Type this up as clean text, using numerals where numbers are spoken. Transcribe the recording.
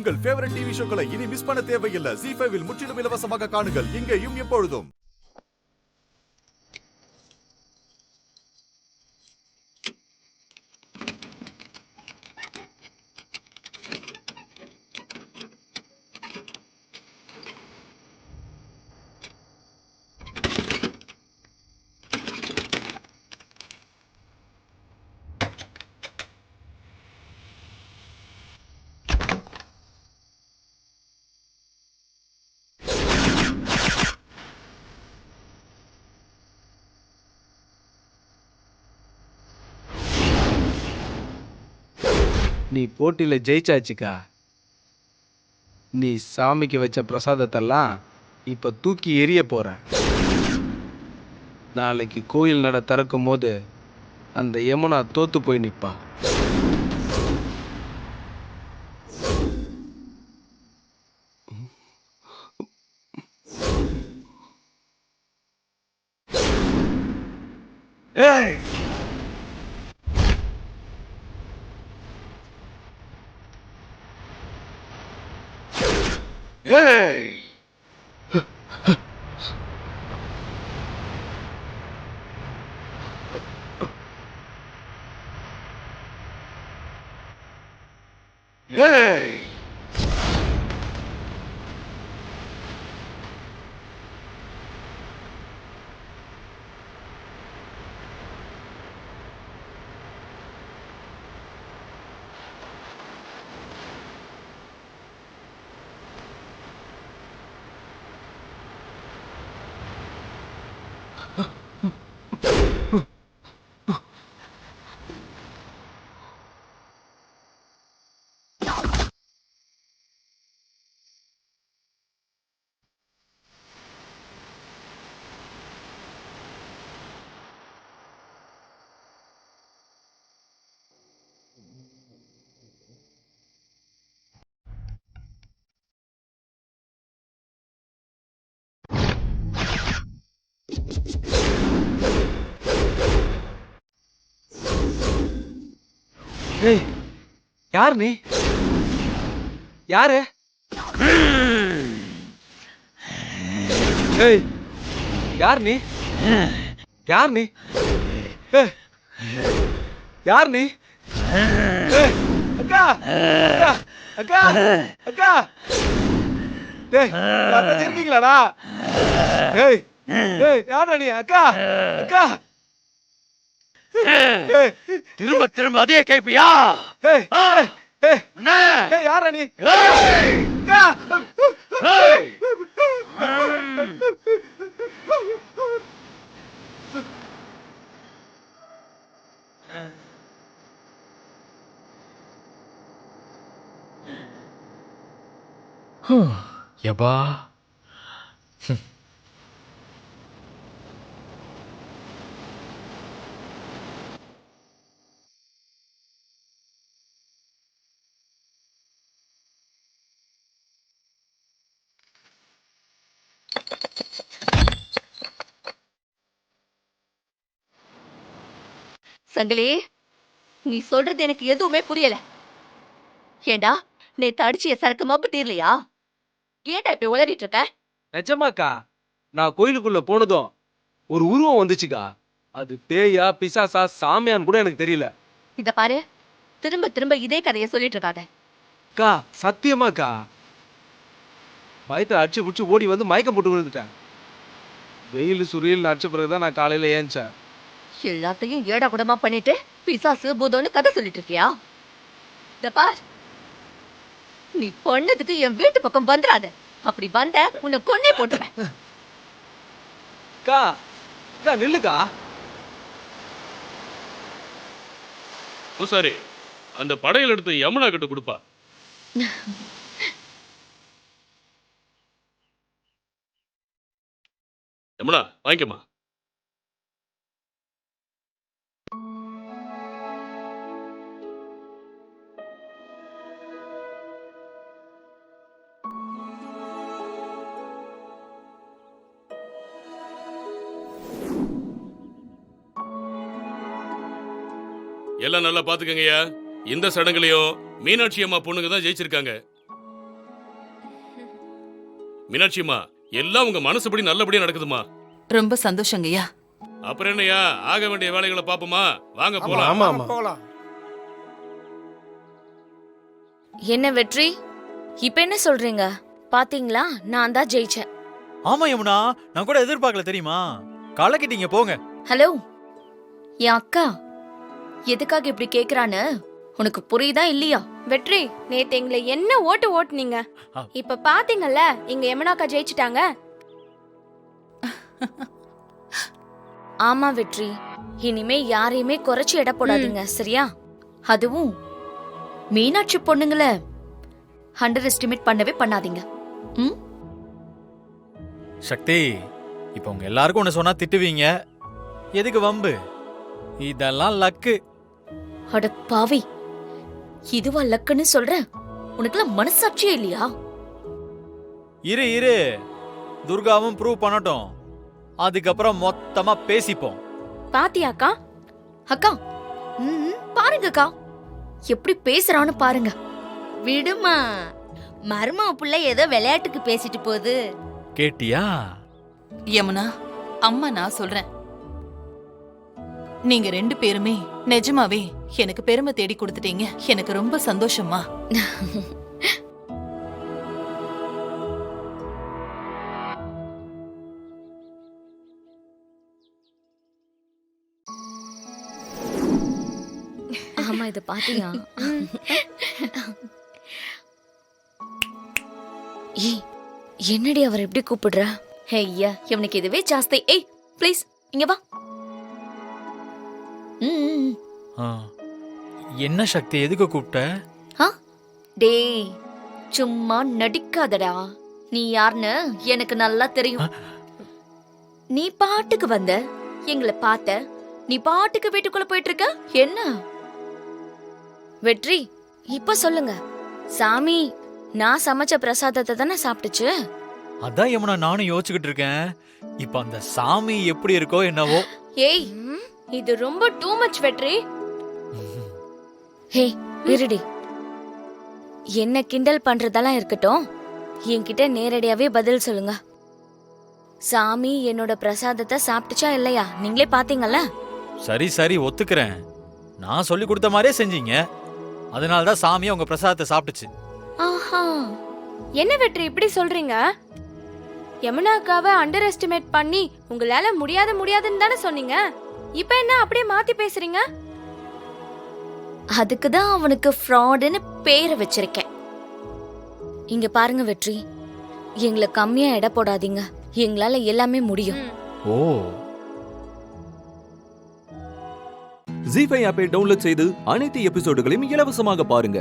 உங்கள் favourite TV ஷோக்களை இனி miss பண்ண தேவையில்லை. ZEE5 இல் முற்றிலும் இலவசமாக காணுங்கள், இங்கேயும் எப்பொழுதும். நீ போட்டியில ஜெயிச்சாச்சுக்கா. நீ சாமிக்கு வச்ச பிரசாதத்தெல்லாம் இப்ப தூக்கி எறிய போற. நாளைக்கு கோயில் நட திறக்கும் போது அந்த யமுனா தோத்து போய் நிப்பா. ஏய், ஏய், ஏய். ஏய், யார் நீ? யாரு? ஏய், யார் நீ? யார் நீ? ஏய், யார் நீ? ஏய், அக்கா, அக்கா, அக்கா, அக்கா. டேய், யாரா இருக்கீங்களாடா? ஏய், ஏய், யாரா நீ? அக்கா, அக்கா. ஏய், திரும்ப திரும்ப அதே கேப்பியா? ஏய், ஏய், ஏய், ஏய், யாரா நீ? அக்கா. யப்பா, சங்கிலி, நீ சொல்றது எனக்கு எதுவுமே புரியல. ஏண்டா நேத்து அடிச்சிய சரக்கு மப்பு தீரலையா? ஏன்டா இப்ப உளறிட்டு இருக்க? நிஜமாக்கா, நான் கோயிலுக்குள்ள போனதும் ஒரு உருவம் வந்துச்சுக்கா. அது பேயா பிசாசா சாமியான்னு கூட எனக்கு தெரியல. இத பாரு, திரும்ப திரும்ப இதே கதைய சொல்லிட்டு இருக்காத. அக்கா, சத்தியமாக்கா, பயத்தை அடிச்சு புடிச்சு ஓடி வந்து மயக்கம் போட்டு விழுந்துட்டேன். வெயில் சுரியல் அடிச்ச பிறகுதான் நான் காலையில ஏஞ்சேன். எல்லாத்தையும் ஏடா கூடமா பண்ணிட்டு பிசாசு பூதம்னு கதை சொல்லிட்டு இருக்கியா? இத பார், நீ பொண்ணதுக்கு என் வீட்டு பக்கம் வந்துடாத. அப்படி வந்த உன்னை கொன்னே போட்டுருவேன். அக்கா, அக்கா நில்லுக்கா. சரி, அந்த படையில் எடுத்து யமுனா கிட்ட கொடுப்பா. யமுனா, வாங்கிக்கமா. எல்லாம் நல்லா பாத்துக்கங்கய்யா. இந்த சடங்குலயும் மீனாட்சி அம்மா பொண்ணுங்க தான் ஜெயிச்சிருக்காங்க. மீனாட்சிம்மா எல்லாம் உங்க மனசுபடி நல்லபடியா நடக்குதுமா. ரொம்ப சந்தோஷங்கய்யா. அப்புறம் என்னையா ஆக வேண்டிய வேலைகளை பாப்போமா? வாங்க ஆமா போலாம். ஆமா ஆமா போலாம். என்ன வெற்றி, இப்ப என்ன சொல்றீங்க? பாத்தீங்களா, நான் தான் ஜெயிச்சேன். ஆமா யமுனா, நான் கூட எதிர்பார்க்கல தெரியுமா. கலக்கிட்டீங்க போங்க. ஹலோ, என் அக்கா எதுக்காக இப்படி கேக்குறான்னு உனக்கு புரியுதா இல்லையா? வெற்றி, நேத்து எங்களை என்ன ஓட்டு ஓட்டுனீங்க? இப்ப பாத்தீங்கல்ல, எங்க யமுனாக்கா ஜெயிச்சிட்டாங்க. ஆமா வெற்றி, இனிமே யாரையுமே குறைச்சு எடை போடாதீங்க, சரியா? அதுவும் மீனாட்சி பொண்ணுங்கள அண்டர் எஸ்டிமேட் பண்ணவே பண்ணாதீங்க. ம், சக்தி, இப்ப உங்க எல்லாருக்கும் ஒண்ணு சொன்னா திட்டுவீங்க. எதுக்கு வம்பு? இதெல்லாம் லக்கு. அட பாவி, இதுவா லக்குன்னு சொல்ற? உனக்குலாம் மனசாட்சியே இல்லையா? இரு இரு, துர்காவும் ப்ரூவ் பண்ணட்டும். அதுக்கப்புறம் மொத்தமா பேசிப்போம். பாத்தியாக்கா? அக்கா, பாருங்கக்கா எப்படி பேசுறான்னு பாருங்க. விடுமா, மருமக புள்ள ஏதோ விளையாட்டுக்கு பேசிட்டு போகுது. கேட்டியா? யமுனா, அம்மா நான் சொல்றேன், நீங்க 2 பேருமே நிஜமாவே எனக்கு பெருமை தேடி கொடுத்துட்டீங்க. எனக்கு ரொம்ப சந்தோஷமா. ஆமா, இத பாத்தியா? ஏய், என்னடி அவர் எப்படி கூப்பிடுற? ஐயா, இவனுக்கு இதுவே ஜாஸ்தி. ஏய் ப்ளீஸ் இங்க வா. ஆ, என்ன சக்தி, எதுக்கு கூப்பிட்ட? டேய், சும்மா நடிக்காதடா. நீ யாருன்னு எனக்கு நல்லா தெரியும். நீ பாட்டுக்கு வந்த, எங்களை பார்த்த, நீ பாட்டுக்கு வீட்டுக்குள்ள போயிட்டு இருக்க. என்ன வெற்றி, இப்ப சொல்லுங்க, சாமி நான் சமைச்ச பிரசாதத்தை தானே சாப்பிட்டுச்சு? அதான் யமுனா நானும் யோசிச்சுக்கிட்டு இருக்கேன். இப்ப அந்த சாமி எப்படி இருக்கோ என்னவோ. ஏய், இது ரொம்ப டூ மச் வெற்றி. ஹே இருடி, என்ன கிண்டல் பண்றதெல்லாம் இருக்கட்டும், என்கிட்ட நேரடியாவே பதில் சொல்லுங்க. சாமி என்னோட பிரசாதத்தை சாப்பிட்டுச்சா இல்லையா? நீங்களே பாத்தீங்கல்ல. சரி சரி, ஒத்துக்கிறேன். நான் சொல்லி கொடுத்த மாதிரியே செஞ்சீங்க. அதனாலதான் சாமி உங்க பிரசாதத்தை சாப்பிட்டுச்சு. ஆஹா, என்ன வெற்றி இப்படி சொல்றீங்க? யமுனாக்காவை அண்டர் எஸ்டிமேட் பண்ணி உங்களால முடியாதுன்னு தானே சொன்னீங்க. இப்ப என்ன அப்படியே மாத்தி பேசுறீங்க? அதுக்குதான் அவனுக்கு ஃப்ராடுன்னு பேரை வச்சிருக்கேன். இங்க பாருங்க வெற்றி, எங்களை கம்மியா எடை போடாதீங்க. எங்களால எல்லாமே முடியும். ஓ, ஜீ5 ஆப்பை டவுன்லோட் செய்து அனைத்து எபிசோடுகளையும் இலவசமாக பாருங்க.